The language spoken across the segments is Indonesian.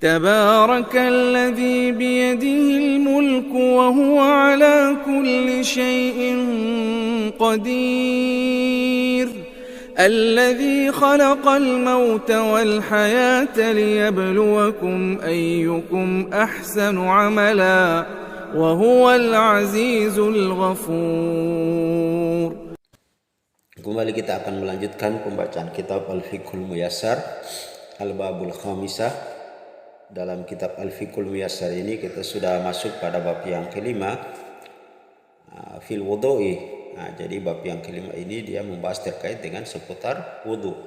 تبارك الذي بيده الملك وهو على كل شيء قدير الذي خلق الموت والحياة ليبلوكم أيكم أحسن عملا وهو العزيز الغفور. Kembali kita akan melanjutkan pembacaan kitab Al-Fiqhul Muyassar Al-Babul Khamisah. Dalam kitab Al-Fiqhul Muyassar ini kita sudah masuk pada bab yang kelima, fil wudu'i. Jadi bab yang kelima ini dia membahas terkait dengan seputar wudu.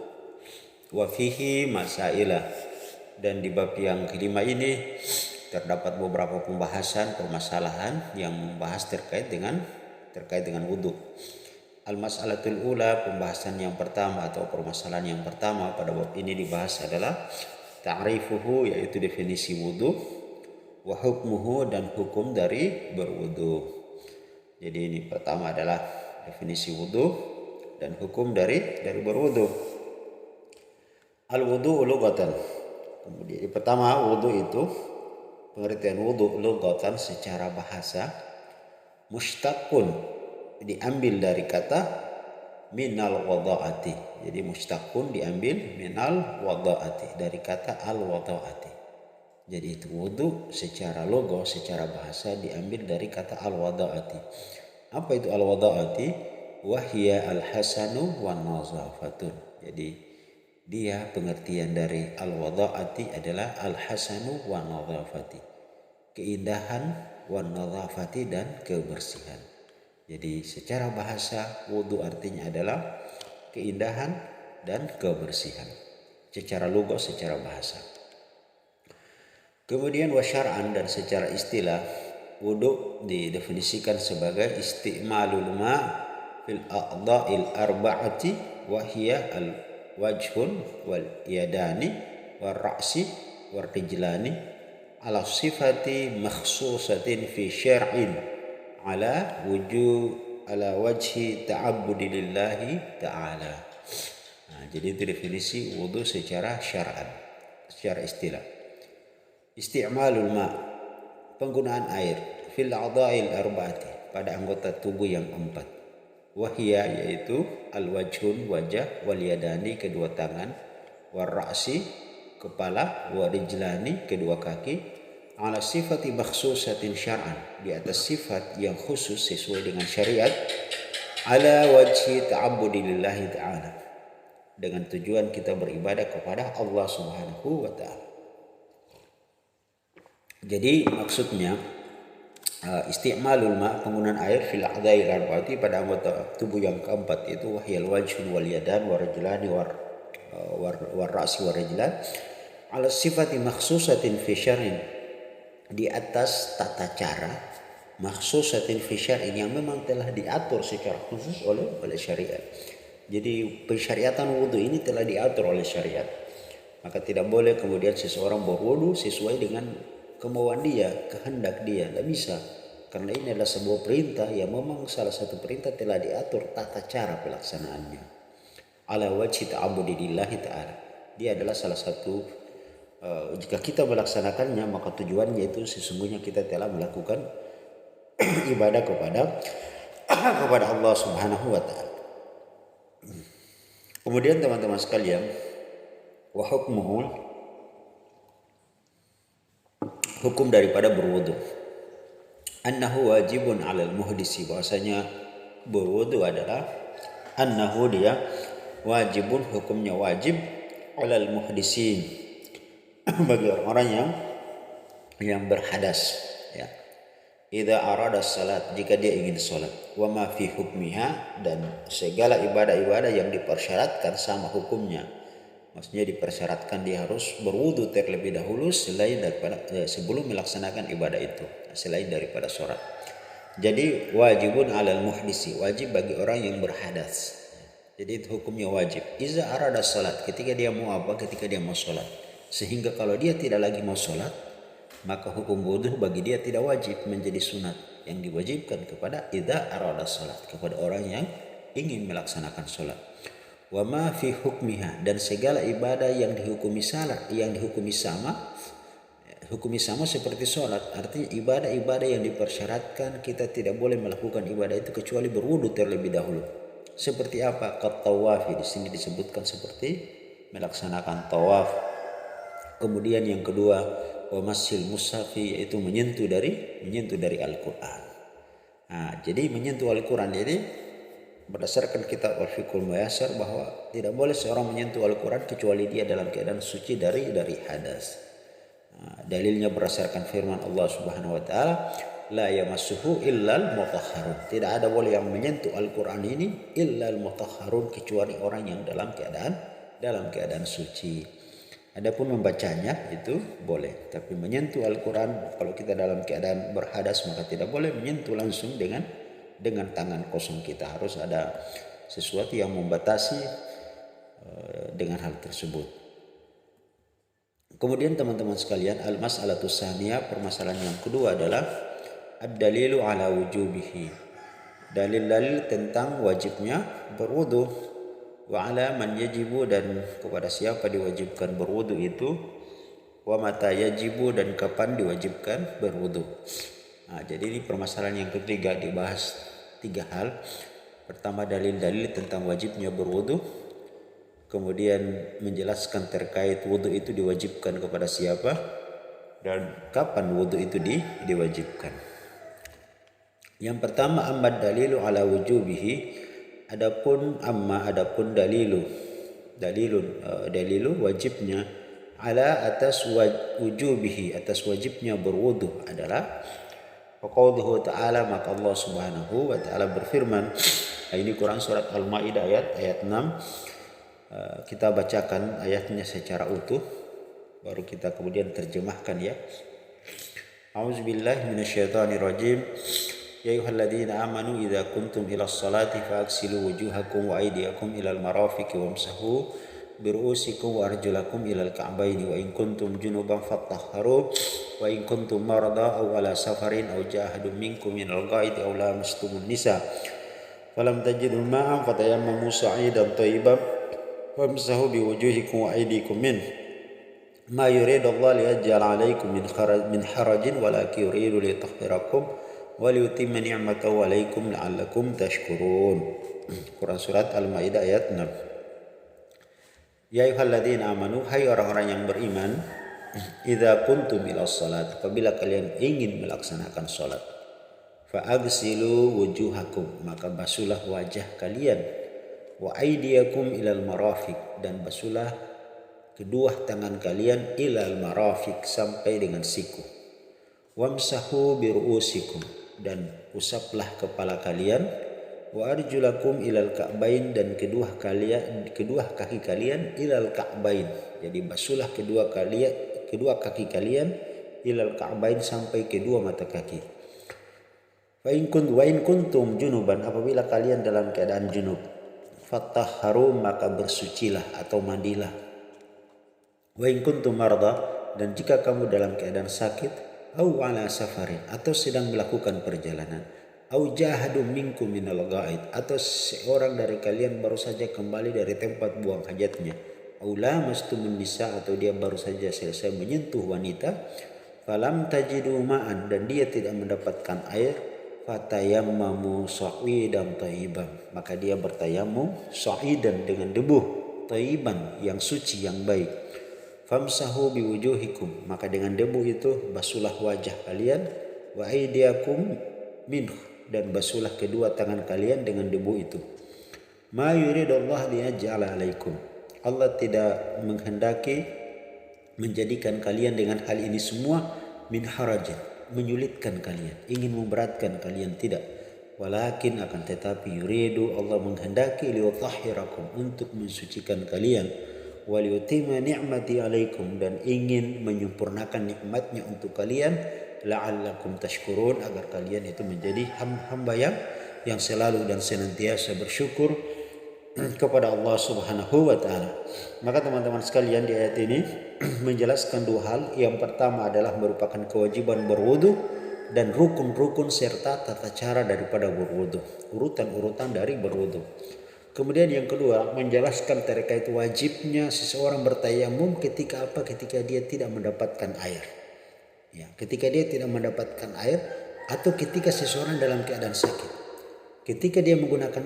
Wa fihi masailah, dan di bab yang kelima ini terdapat beberapa pembahasan permasalahan yang membahas terkait dengan wudu. Al-mas'alatul ula, pembahasan yang pertama atau permasalahan yang pertama pada bab ini dibahas adalah ta'rifuhu, yaitu definisi wudu, wa hukmuhu, dan hukum dari berwudu. Jadi ini pertama adalah definisi wudu dan hukum dari berwudu. Al-wudu lughatan. Kemudian pertama, wudu itu pengertian wudu lughatan secara bahasa mushtaqun, diambil dari kata minal wada'ati. Jadi mushtaqun diambil minal wada'ati, dari kata al wada'ati. Jadi itu wudu secara logo, secara bahasa diambil dari kata al-wada'ati. Apa itu al-wada'ati? Wahya al-hasanu wan nazafatun. Jadi dia pengertian dari al-wada'ati adalah al-hasanu wan nazafati. Keindahan wan nazafati, dan kebersihan. Jadi secara bahasa wudu artinya adalah keindahan dan kebersihan. Secara logo, secara bahasa. Kemudian wasyar'an, dan secara istilah wudu didefinisikan sebagai isti'malul ma' fil a'dha'il arba'ati wa hiya al wajhun wal yadani war ra'si war rijlani ala sifati makhsusatin fi syar'in ala wajhi ta'abbudi lillahi ta'ala. Jadi itu definisi wudu secara syar'an, secara istilah. Isti'malul ma', penggunaan air, fil a'dha'il arba'ati, pada anggota tubuh yang 4. Wahia, yaitu al-wajhun, wajah, wal yadani, kedua tangan, war ra'si, kepala, wa rijlani, kedua kaki, ala sifati makhsusatin syar'an, di atas sifat yang khusus sesuai dengan syariat, ala wajhi ta'abbudi lillahi ta'ala, dengan tujuan kita beribadah kepada Allah Subhanahu wa ta'ala. Jadi maksudnya isti'malul ma', penggunaan air, fil a'dha'il arba'ati, pada anggota tubuh yang keempat, itu wahyal wajhun wal yadan war rijlani war ra'si war rijlan, ala sifati makhsusatin fi syar'in, di atas tata cara makhsusatin fi syar'in, yang memang telah diatur secara khusus oleh syariat. Jadi pensyariatan wudu ini telah diatur oleh syariat. Maka tidak boleh kemudian seseorang berwudu sesuai dengan kemauan dia, kehendak dia, tidak bisa. Karena ini adalah sebuah perintah yang memang salah satu perintah telah diatur tata cara pelaksanaannya. Ala wajhi ta'abbudi lillahi ta'ala. Dia adalah salah satu, jika kita melaksanakannya maka tujuannya itu sesungguhnya kita telah melakukan ibadah kepada Allah Subhanahu wa ta'ala. Kemudian teman-teman sekalian, wa hukmuhu, hukum daripada berwudu. Annahu wajibun 'alal muhdisi, bahwasanya berwudu adalah annahu, dia wajibun, hukumnya wajib, 'alal muhdisin, bagi orang-orang yang berhadas, ya. Idza arada salat, jika dia ingin salat, wa ma fi hukmiha, dan segala ibadah-ibadah yang dipersyaratkan sama hukumnya. Maksudnya dipersyaratkan dia harus berwudu terlebih dahulu sebelum melaksanakan ibadah itu, selain daripada sholat. Jadi wajibun 'alal muhdisi, wajib bagi orang yang berhadas. Jadi itu hukumnya wajib. Iza arada salat, ketika dia mau apa? Ketika dia mau sholat. Sehingga kalau dia tidak lagi mau sholat, maka hukum wudu bagi dia tidak wajib, menjadi sunat. Yang diwajibkan kepada idza arada salat, kepada orang yang ingin melaksanakan sholat. Wa ma fi hukmiha, dan segala ibadah yang dihukumi sama hukumi sama seperti sholat. Artinya ibadah-ibadah yang dipersyaratkan kita tidak boleh melakukan ibadah itu kecuali berwudu terlebih dahulu. Seperti apa? Qattawafi, di sini disebutkan seperti melaksanakan tawaf. Kemudian yang kedua, wa masil mushafi, yaitu menyentuh dari Al-Qur'an. Nah, jadi menyentuh Al-Qur'an ini berdasarkan kitab Al-Fiqhul Muyassar bahwa tidak boleh seorang menyentuh Al-Qur'an kecuali dia dalam keadaan suci dari hadas. Nah, dalilnya berdasarkan firman Allah Subhanahu wa taala, la yamassuhu illal mutahharun. Tidak ada boleh yang menyentuh Al-Qur'an ini illal mutahharun, kecuali orang yang dalam keadaan suci. Adapun membacanya itu boleh, tapi menyentuh Al-Qur'an kalau kita dalam keadaan berhadas maka tidak boleh menyentuh langsung dengan tangan kosong kita. Harus ada sesuatu yang membatasi dengan hal tersebut. Kemudian teman-teman sekalian, al-mas'alatus tsaniyah, permasalahan yang kedua adalah ad-dalilu ala wujubihi. Dalil-dalil tentang wajibnya berwudu. Wa ala man yajibu, dan kepada siapa diwajibkan berwudu itu. Wa mata yajibu, dan kapan diwajibkan berwudu. Nah, jadi ini permasalahan yang ketiga, dibahas 3 hal. Pertama, dalil-dalil tentang wajibnya berwudu. Kemudian menjelaskan terkait wudu itu diwajibkan kepada siapa dan kapan wudu itu diwajibkan. Yang pertama, amma dalilu ala wujubihi. Adapun dalilu wajibnya, ala atas wujubihi, atas wajibnya berwudu adalah qauluhu ta'ala, maka Allah Subhanahu wa taala berfirman. Ini Quran surat Al-Maidah ayat 6. Kita bacakan ayatnya secara utuh, baru kita kemudian terjemahkan ya. A'udzubillahi minasyaitonirrajim. Ya ayyuhalladzina amanu idza kuntum ilas salati fa'aghsilu wujuhakum wa aydiyakum ilal marafiqi wamsahu biru'usikum wa arjulakum ilal ka'baini wa in kuntum junuban fattahharu wa in kuntum marada aw ala safarin aw jahadum minkum minal ghaidi aw lamastumun nisa falam tajidu ma'an fatayammamu sa'idan thayyiban famsahu biwujuhikum wa aydikum min ma yuridullahu liyaj'ala 'alaikum min harajin walakin yuridu liyutahhirakum wa liyutimma ni'matahu 'alaikum la'allakum tashkurun. Quran surat Al-Maidah ayat 6. Ya ayyuhalladzina amanu, hai orang-orang yang beriman, idza kuntum ilas salat, apabila kalian ingin melaksanakan salat, fa'aghsilu wujuhakum, maka basuhlah wajah kalian, wa aydiyakum ilal marafiq, dan basuhlah kedua tangan kalian ilal marafiq, sampai dengan siku. Wamsahu biru'usikum, dan usaplah kepala kalian, wa arjulakum ilal ka'bain, dan kedua kaki kalian ilal ka'bain. Jadi basuhlah kedua kaki kalian ilal ka'bain, sampai kedua mata kaki. Wa in kuntum junuban, apabila kalian dalam keadaan junub, fatahharu, maka bersucilah atau mandilah. Wa in kuntum marda, dan jika kamu dalam keadaan sakit, au ala safarin, atau sedang melakukan perjalanan, au jahadum minkum minal ghaid, atau seorang dari kalian baru saja kembali dari tempat buang hajatnya, au lamastumun nisa, atau dia baru saja selesai menyentuh wanita, falam tajidu ma'an, dan dia tidak mendapatkan air, fatayammamu sa'idan thayyiban, maka dia bertayamum sa'idan, dengan debu, thayyiban, yang suci, yang baik. Famsahu biwujuhikum, maka dengan debu itu basuhlah wajah kalian, wa aydiyakum minhu, dan basuhlah kedua tangan kalian dengan debu itu. Ma yuridullah liyaj'ala 'alaikum, Allah tidak menghendaki menjadikan kalian dengan hal ini semua min harajin, menyulitkan kalian, ingin memberatkan kalian, tidak. Walakin, akan tetapi, yuridu, Allah menghendaki, liyutahhirakum, untuk mensucikan kalian, wa liyutimma ni'mati 'alaikum, dan ingin menyempurnakan nikmatnya untuk kalian, la'allakum tashkurun, agar kalian itu menjadi hamba yang selalu dan senantiasa bersyukur kepada Allah Subhanahu wa taala. Maka teman-teman sekalian, di ayat ini menjelaskan 2 hal. Yang pertama adalah merupakan kewajiban berwudu dan rukun-rukun serta tata cara daripada berwudu, urutan-urutan dari berwudu. Kemudian yang kedua, menjelaskan terkait wajibnya seseorang bertayamum ketika dia tidak mendapatkan air. Ya, ketika dia tidak mendapatkan air atau ketika seseorang dalam keadaan sakit. Ketika dia menggunakan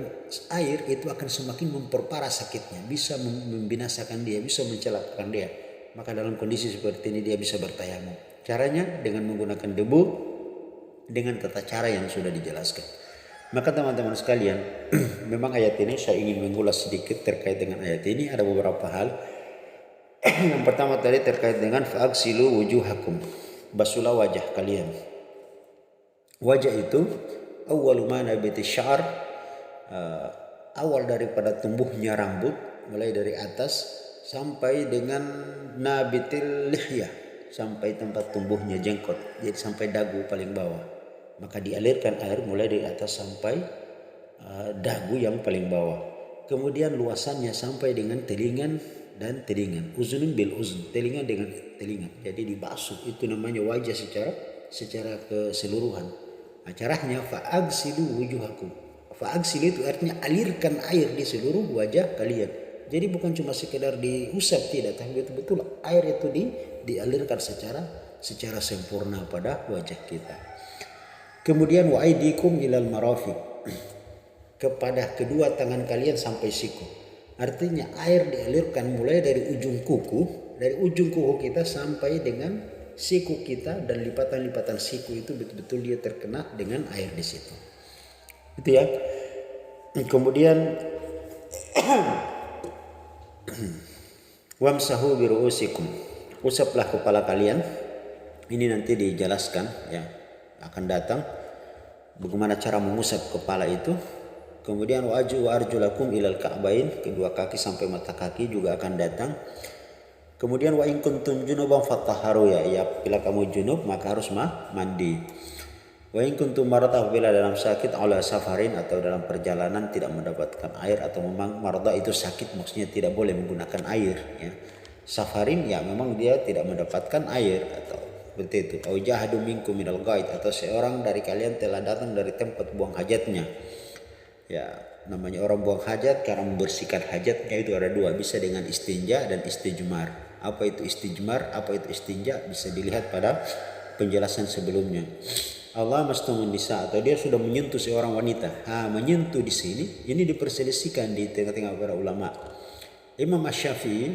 air itu akan semakin memperparah sakitnya, bisa membinasakan dia, bisa mencelakakan dia. Maka dalam kondisi seperti ini dia bisa bertayamum. Caranya dengan menggunakan debu dengan tata cara yang sudah dijelaskan. Maka teman-teman sekalian, memang ayat ini saya ingin mengulas sedikit terkait dengan ayat ini. Ada beberapa hal. Yang pertama tadi terkait dengan fa'aghsilu wujuhakum, basuhlah wajah kalian. Wajah itu awwalu ma nabiti sya'r, awal daripada tumbuhnya rambut, mulai dari atas sampai dengan nabitil lihyah, sampai tempat tumbuhnya jenggot, jadi sampai dagu paling bawah. Maka dialirkan air mulai dari atas sampai dagu yang paling bawah. Kemudian luasannya sampai dengan telingan dan telingan, uzunun bil uzun, telinga dengan telinga. Jadi dibasuh, itu namanya wajah secara keseluruhan. Caranya fa'aghsilu wujuhakum. Fa'aghsilu itu artinya alirkan air di seluruh wajah kalian. Jadi bukan cuma sekedar diusap, tidak, tapi betul-betul air itu dialirkan secara sempurna pada wajah kita. Kemudian wa aidikum ilal marafiq, kepada kedua tangan kalian sampai siku. Artinya air dialirkan mulai dari ujung kuku kita sampai dengan siku kita, dan lipatan-lipatan siku itu betul-betul dia terkena dengan air di situ. Itu ya. Kemudian wamsahu biru'usikum, usaplah kepala kalian. Ini nanti dijelaskan ya, akan datang bagaimana cara mengusap kepala itu. Kemudian wa arjulakum ilal ka'bain, kedua kaki sampai mata kaki juga akan datang. Kemudian wa in kuntum junuban fatahharu, ya bila kamu junub maka harus mandi. Wa in kuntum marada, bila dalam sakit, ala safarin atau dalam perjalanan tidak mendapatkan air, atau memang marada itu sakit, maksudnya tidak boleh menggunakan air ya. Safarin ya memang dia tidak mendapatkan air atau seperti itu. Au jahadu minkum minal ghaid, atau seorang dari kalian telah datang dari tempat buang hajatnya. Ya, namanya orang buang hajat karena membersihkan hajatnya itu ada dua, bisa dengan istinja dan istijmar. Apa itu istijmar, apa itu istinja, bisa dilihat pada penjelasan sebelumnya. Allah mastumun nisa, atau dia sudah menyentuh seorang wanita. Menyentuh di sini ini diperselisihkan di tengah-tengah para ulama. Imam Asy-Syafi'i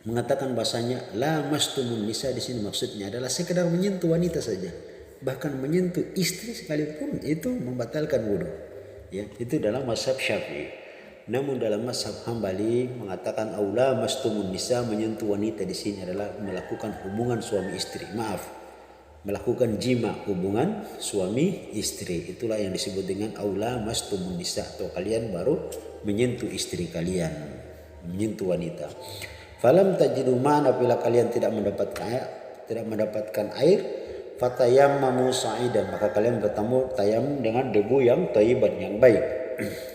mengatakan bahasanya la mastumun nisa di sini maksudnya adalah sekedar menyentuh wanita saja. Bahkan menyentuh istri sekalipun itu membatalkan wudu. Ya, itu dalam mazhab Syafi'i. Namun dalam mazhab Hambali mengatakan aula mastumun nisa, menyentuh wanita di sini adalah melakukan hubungan suami istri. Melakukan jima, hubungan suami istri. Itulah yang disebut dengan aula mastumun nisa, atau kalian baru menyentuh istri kalian, menyentuh wanita. Falam tajidu ma'an, apabila kalian tidak mendapatkan air, fatayammamu sa'idan, maka kalian bertemu tayamum dengan debu yang thayyiban, yang baik.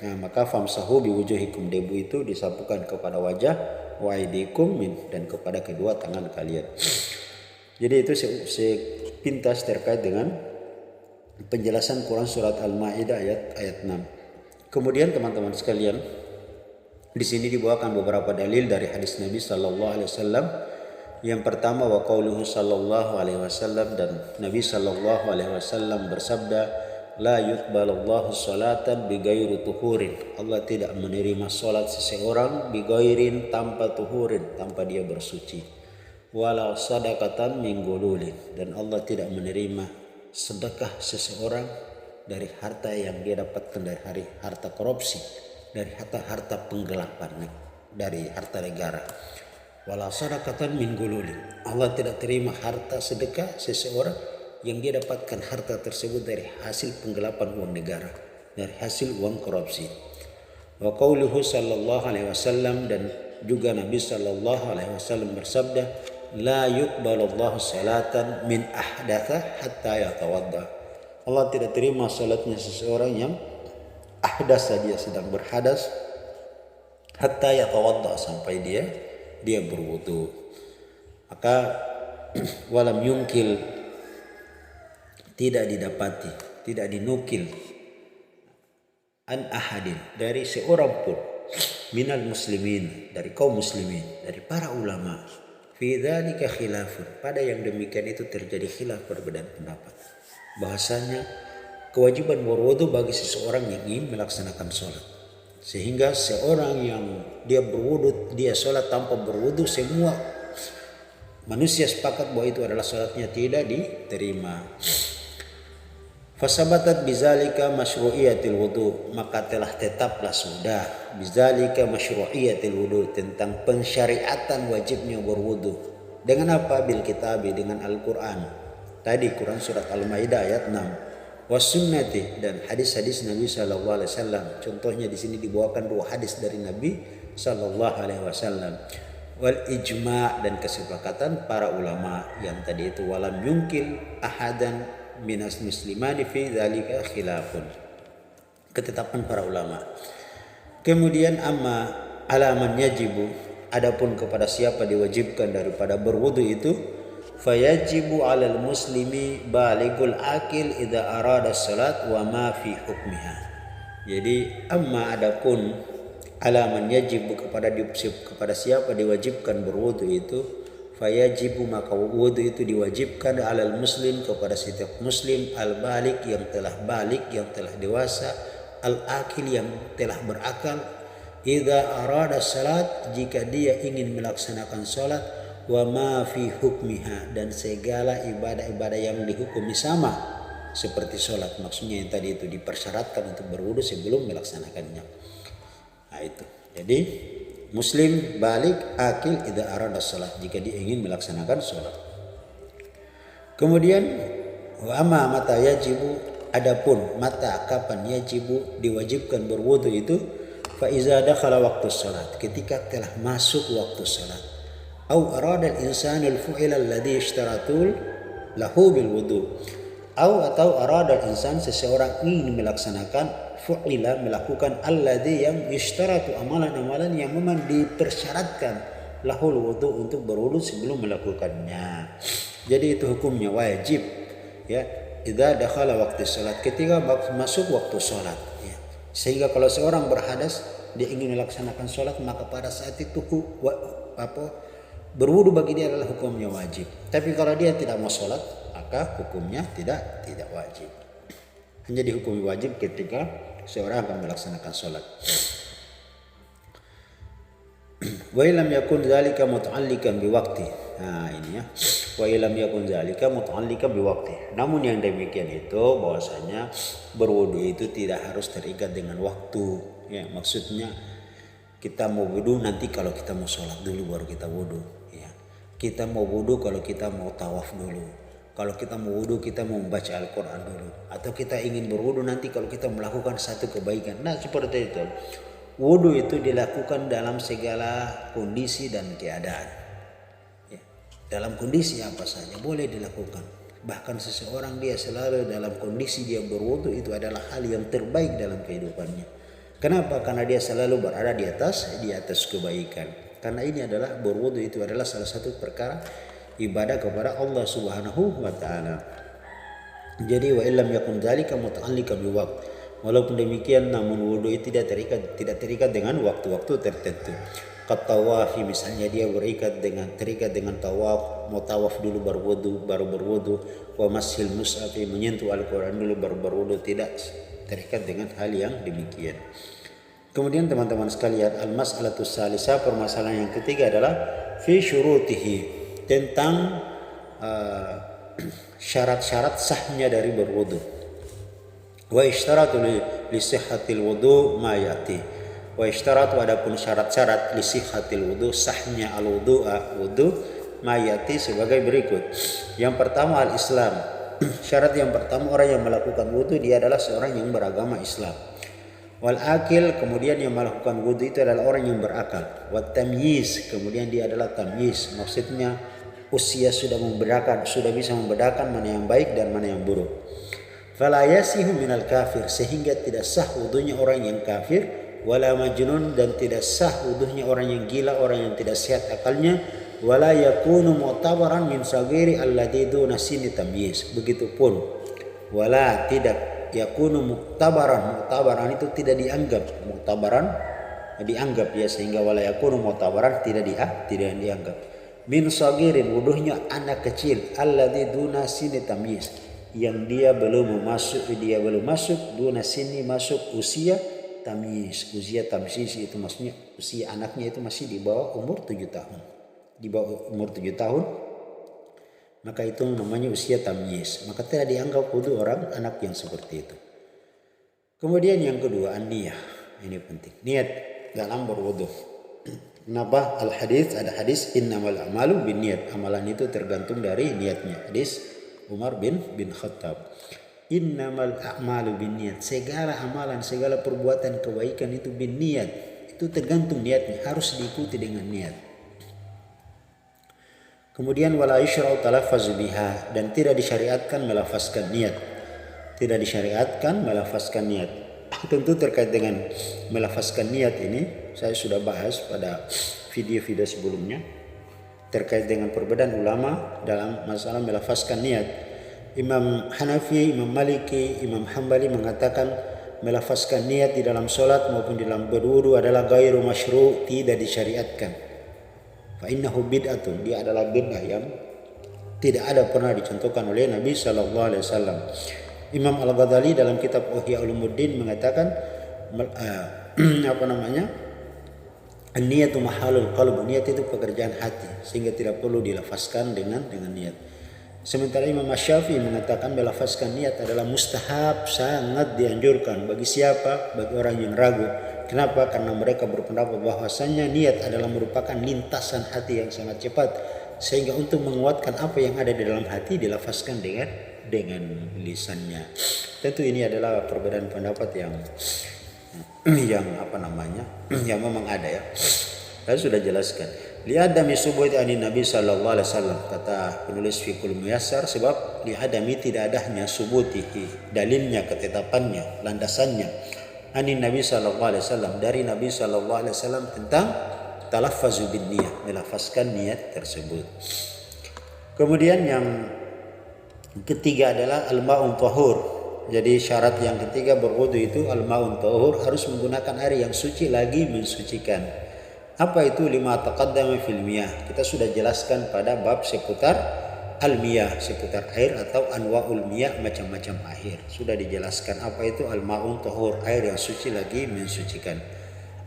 Nah, maka famsahu biwujuhikum, debu itu disapukan kepada wajah, wa aidikum dan kepada kedua tangan kalian. Jadi itu sepintas terkait dengan penjelasan Quran surat Al-Maidah ayat 6. Kemudian teman-teman sekalian, di sini dibawakan beberapa dalil dari hadis Nabi sallallahu alaihi wasallam. Yang pertama wa qauluhu sallallahu alaihi wasallam, dan Nabi sallallahu alaihi wasallam bersabda, la yuqbalallahu salatan bighairi tuhurin, Allah tidak menerima salat seseorang bigairin, tanpa tuhurin, tanpa dia bersuci. Wala sadaqatan min gululin, dan Allah tidak menerima sedekah seseorang dari harta yang dia dapatkan dari harta korupsi, dari harta penggelapan, dari harta negara. Wala sadaqatan min gululin, Allah tidak terima harta sedekah seseorang yang dia dapatkan harta tersebut dari hasil penggelapan uang negara, dari hasil uang korupsi. Wa qauluhu sallallahu alaihi wasallam, dan juga Nabi sallallahu alaihi wasallam bersabda, la yuqbalallahu salatan min ahdatha hatta yatawadda, Allah tidak terima salatnya seseorang yang ahdasa, dia sedang berhadas, hatta yatawadda, sampai dia berwudu. Maka walam yungkil, tidak didapati, tidak dinukil, an ahadin, dari seorang pun, minal muslimin, dari kaum muslimin, dari para ulama, Fi dzalika khilafun. Pada yang demikian itu terjadi khilaf, perbedaan pendapat. Bahasanya kewajiban berwudu bagi seseorang yang ingin melaksanakan sholat. Sehingga seorang yang dia berwudu, dia sholat tanpa berwudu, semua manusia sepakat bahwa itu adalah sholatnya tidak diterima. Fasabatat bizalika masyru'iyatil wudu, maka telah tetaplah sudah bizalika masyru'iyatil wudu, tentang pensyariatan wajibnya berwudu. Dengan apa? Bil kitabi, dengan Al-Quran. Tadi Quran surat Al-Maidah ayat 6. Was sunnati, dan hadis-hadis Nabi sallallahu alaihi wasallam. Contohnya di sini dibawakan 2 hadis dari Nabi sallallahu alaihi wasallam. Wal ijma', dan kesepakatan para ulama yang tadi itu, walam yungkil ahadan minas muslimani fi dzalika khilafun, ketetapan para ulama. Kemudian amma alaman yajibu, adapun kepada siapa diwajibkan daripada berwudu itu, fayajibu alal muslimi baligul akil idza arada salat wa ma fi hukmiha. Jadi amma adapun alaman yajibu, kepada siapa diwajibkan berwudu itu, fayajibu, maka wudu itu diwajibkan alal muslim, kepada setiap muslim, al balik, yang telah balik, yang telah dewasa, al akil, yang telah berakal, idza arada salat, jika dia ingin melaksanakan salat, wa ma fi hukmiha, dan segala ibadah-ibadah yang dihukumi sama seperti salat. Maksudnya yang tadi itu dipersyaratkan untuk berwudu sebelum melaksanakannya. Nah itu. Jadi muslim balik akil idza arada salat, jika dia ingin melaksanakan salat. Kemudian wa amma mata yajibu, adapun mata kapan yajibu diwajibkan berwudu itu, fa iza dakhala waktu salat, ketika telah masuk waktu salat. Au arada al-insanu al-fu'ila alladhi ishtaratul lahu bil wudu. Atau arada al-insan, seseorang ingin melaksanakan fu'ila, melakukan alladhi, yang yishtaratu, amalan-amalan yang memang dipersyaratkan lahul wudu, untuk berwudu sebelum melakukannya. Jadi itu hukumnya wajib, ya, idza dakhala waktu salat, ketika masuk waktu salat, ya. Sehingga kalau seorang berhadas, dia ingin melaksanakan salat, maka pada saat itu berwudu bagi dia adalah hukumnya wajib. Tapi kalau dia tidak mau salat, maka hukumnya tidak wajib. Hanya dihukum wajib ketika seorang akan melaksanakan salat. Wa illam yakun dzalika muta'alliqan biwaqti. Nah ini ya. Wa illam yakun dzalika muta'alliqan biwaqti. Namun yang demikian itu bahwasanya berwudu itu tidak harus terikat dengan waktu. Ya, maksudnya kita mau wudu nanti kalau kita mau salat dulu baru kita wudu, ya. Kita mau wudu kalau kita mau tawaf dulu. Kalau kita mau wudu, kita mau membaca Al-Quran dulu. Atau kita ingin berwudu nanti kalau kita melakukan satu kebaikan. Nah seperti itu. Wudu itu dilakukan dalam segala kondisi dan keadaan. Ya. Dalam kondisi apa saja boleh dilakukan. Bahkan seseorang dia selalu dalam kondisi dia berwudu, itu adalah hal yang terbaik dalam kehidupannya. Kenapa? Karena dia selalu berada di atas kebaikan. Karena ini adalah berwudu itu adalah salah satu perkara ibadah kepada Allah Subhanahu wa taala. Jadi wa illam yakun dzalika muta'alliqan biwaqt. Walaupun demikian namun wudu itu tidak terikat dengan waktu-waktu tertentu. Kat tawafi, misalnya dia terikat dengan tawaf, mau tawaf dulu baru berwudu, wa mashil mushafi, menyentuh Al-Qur'an dulu baru berwudu, tidak terikat dengan hal yang demikian. Kemudian teman-teman sekalian, al-mas'alatus salisa, permasalahan yang ketiga adalah fi syurutihi, tentang syarat-syarat sahnya dari berwudu. Wa ishtaratu li sihhatil wudu ma yati. Wa ishtaratu, adapun syarat-syarat li sihhatil wudu, sahnya al-wudu, wudu ma yati sebagai berikut. Yang pertama al-Islam. Syarat yang pertama, orang yang melakukan wudu dia adalah seorang yang beragama Islam. Wal akil, kemudian yang melakukan wudu itu adalah orang yang berakal. Wat tamyiz, kemudian dia adalah tamyiz, maksudnya usia sudah bisa membedakan mana yang baik dan mana yang buruk. Fala yasihu minal kafir, sehingga tidak sah wudunya orang yang kafir, wala majnun, dan tidak sah wudunya orang yang gila, orang yang tidak sehat akalnya, wala yakunu mu'tabaran min sagiri alladhi duna sini tamyiz. Begitupun wala tidak yakunu mu'tabaran itu tidak dianggap, dianggap ya, sehingga wala yakunu mu'tabaran tidak dianggap. min sagirin, wuduhnya anak kecil, alladzi duna sini tamyiz, yang dia belum masuk duna sini masuk usia tamyiz. Usia tamyiz itu maksudnya usia anaknya itu masih di bawah umur 7 tahun. Di bawah umur 7 tahun maka itu namanya usia tamyiz. Maka tidak dianggap wudu orang anak yang seperti itu. Kemudian yang kedua, an-niyah. Ini penting. Niat dalam berwudu. Kenapa? Ada hadis innamal a'malu binniyat. Amalan itu tergantung dari niatnya. Hadis Umar bin Khattab. Innamal a'malu binniyat. Segala amalan, segala perbuatan kebaikan itu binniyat. Itu tergantung niatnya, harus diikuti dengan niat. Kemudian wala yushra'u talaffuz biha, dan tidak disyariatkan melafazkan niat. Tidak disyariatkan melafazkan niat. Tentu terkait dengan melafazkan niat ini saya sudah bahas pada video-video sebelumnya terkait dengan perbedaan ulama dalam masalah melafazkan niat. Imam Hanafi, Imam Maliki, Imam Hambali mengatakan melafazkan niat di dalam solat maupun di dalam berwudu adalah ghairu masyru', tidak disyariatkan. Fa innahu bid'atun, dia adalah bid'ah yang tidak ada pernah dicontohkan oleh Nabi sallallahu alaihi wasallam. Imam Al-Ghazali dalam kitab Ihya Ulumuddin mengatakan an-niyatu mahalul qalb, niat itu pekerjaan hati sehingga tidak perlu dilafazkan dengan niat. Sementara Imam Asy-Syafi'i mengatakan melafazkan niat adalah mustahab, sangat dianjurkan bagi siapa? Bagi orang yang ragu. Kenapa? Karena mereka berpendapat bahwasanya niat adalah merupakan lintasan hati yang sangat cepat, sehingga untuk menguatkan apa yang ada di dalam hati dilafazkan dengan lisannya. Tentu ini adalah perbedaan pendapat yang yang memang ada ya. Saya sudah jelaskan. Li'adami subuti anin Nabi sallallahu alaihi wasallam, kata penulis Fiqhul Muyassar, sebab li'adami tidak adanya subutihi, dalilnya, ketetapannya, landasannya, anin Nabi sallallahu alaihi wasallam, dari Nabi sallallahu alaihi wasallam tentang talaffuzu bin niyah, melafazkan niat tersebut. Kemudian yang ketiga adalah al-ma'un tahur. Jadi syarat yang ketiga berwudu itu al-ma'un tahur, harus menggunakan air yang suci lagi mensucikan. Apa itu lima taqaddama fil miyah? Kita sudah jelaskan pada bab seputar al-miyah, seputar air atau anwa'ul miyah, macam-macam air. Sudah dijelaskan apa itu al-ma'un tahur, air yang suci lagi mensucikan.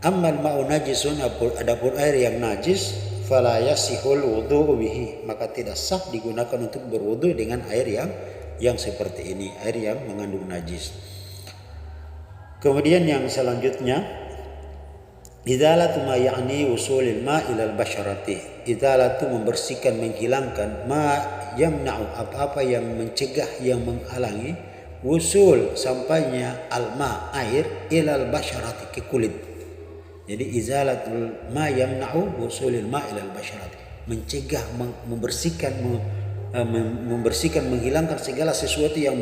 Ammal ma'un najisun, adapun air yang najis, fala yasihul wudu'u bihi, maka tidak sah digunakan untuk berwudu dengan air yang seperti ini, air yang mengandung najis. Kemudian yang selanjutnya, izalatu ma ya'ni usulil ma ilal basharati. Izalatu membersihkan, menghilangkan, ma yamna'u, apa-apa yang mencegah, yang menghalangi, usul sampainya al-ma, air, ilal basharati, ke kulit. Jadi izalatul ma yamna'u usulil ma ilal basharati, mencegah, membersihkan, menghilangkan segala sesuatu yang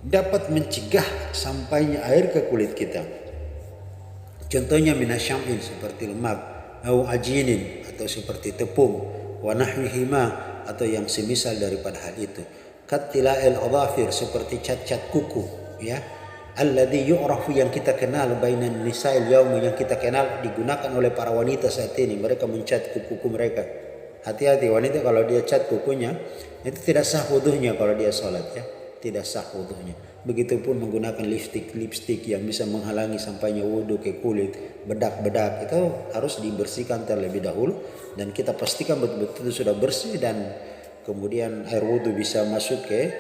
dapat mencegah sampainya air ke kulit kita. Contohnya minasyam'in, seperti lemak, atau ajinin, atau seperti tepung, wa nahwihima, atau yang semisal daripada hal itu. Kattila'il adhafir, seperti cat-cat kuku, ya. Alladhi yu'rafu, yang kita kenal, bainan nisa'il yaum, yang kita kenal digunakan oleh para wanita saat ini. Mereka mencat kuku mereka. Hati-hati, wanita kalau dia cat kukunya itu tidak sah wuduhnya kalau dia sholat, ya. Tidak sah wuduhnya. Begitupun menggunakan lipstik yang bisa menghalangi sampainya wudu ke kulit, bedak-bedak itu harus dibersihkan terlebih dahulu, dan kita pastikan betul-betul sudah bersih, dan kemudian air wudu bisa masuk ke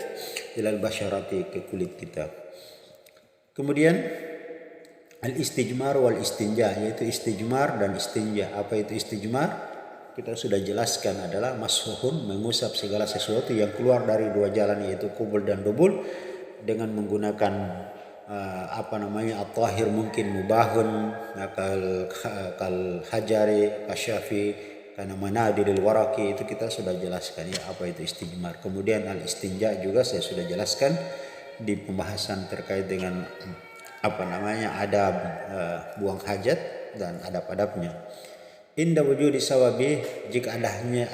ilal basyarati, ke kulit kita. Kemudian al-istijmar wal istinja, yaitu istijmar dan istinja. Apa itu istijmar? Kita sudah jelaskan adalah mashuhun, mengusap segala sesuatu yang keluar dari dua jalan, yaitu kubul dan dubul, dengan menggunakan at-tahir, mungkin mubahun, kal hajari, kasyafi, karena manadil waraki, itu kita sudah jelaskan ya apa itu istijmar. Kemudian al-istinja juga saya sudah jelaskan di pembahasan terkait dengan adab buang hajat dan adab-adabnya. Inda wujudi sawabi, jika adanya,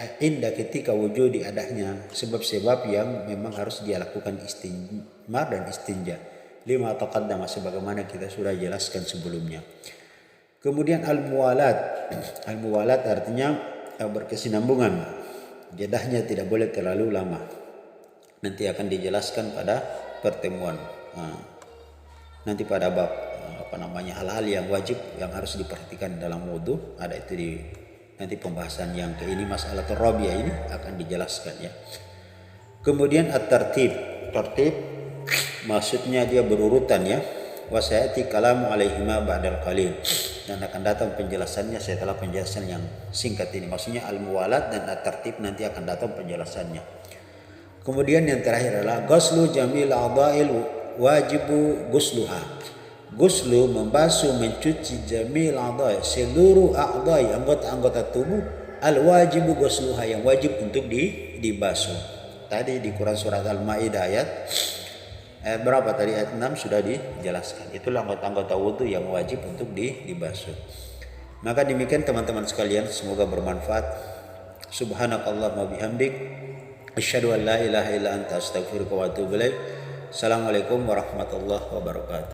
ketika wujudi adanya sebab-sebab yang memang harus dia lakukan istimar dan istinja. Lima taqaddama, sebagaimana kita sudah jelaskan sebelumnya. Kemudian al-muwalat. Al-muwalat artinya berkesinambungan. Jedahnya tidak boleh terlalu lama. Nanti akan dijelaskan pada pertemuan. Nanti pada bab hal-hal yang wajib yang harus diperhatikan dalam wudu, ada itu di nanti pembahasan yang ke ini, masalah rabi'ah ini akan dijelaskan ya. Kemudian at-tartib. Tertib maksudnya dia berurutan ya. Wa sayati kalamu alaihima ba'dal qalil, dan akan datang penjelasannya setelah penjelasan yang singkat ini. Maksudnya al-muwalat dan at-tartib nanti akan datang penjelasannya. Kemudian yang terakhir adalah ghuslu jamil a'dha'il wajibu ghusluha. Ghuslu membasuh, mencuci jamil a'dha'i, seluruh a'dha'i, anggota-anggota tubuh, al-wajibu ghusluha, yang wajib untuk dibasuh. Tadi di Quran surat Al-Maidah ayat berapa tadi? Ayat 6 sudah dijelaskan. Itulah anggota-anggota wudu yang wajib untuk dibasuh. Maka demikian teman-teman sekalian, semoga bermanfaat. Subhanakallahumma bihamdik, asyhadu an la ilaha illa anta, astaghfiruka wa atubu ilaik. Assalamualaikum warahmatullahi wabarakatuh.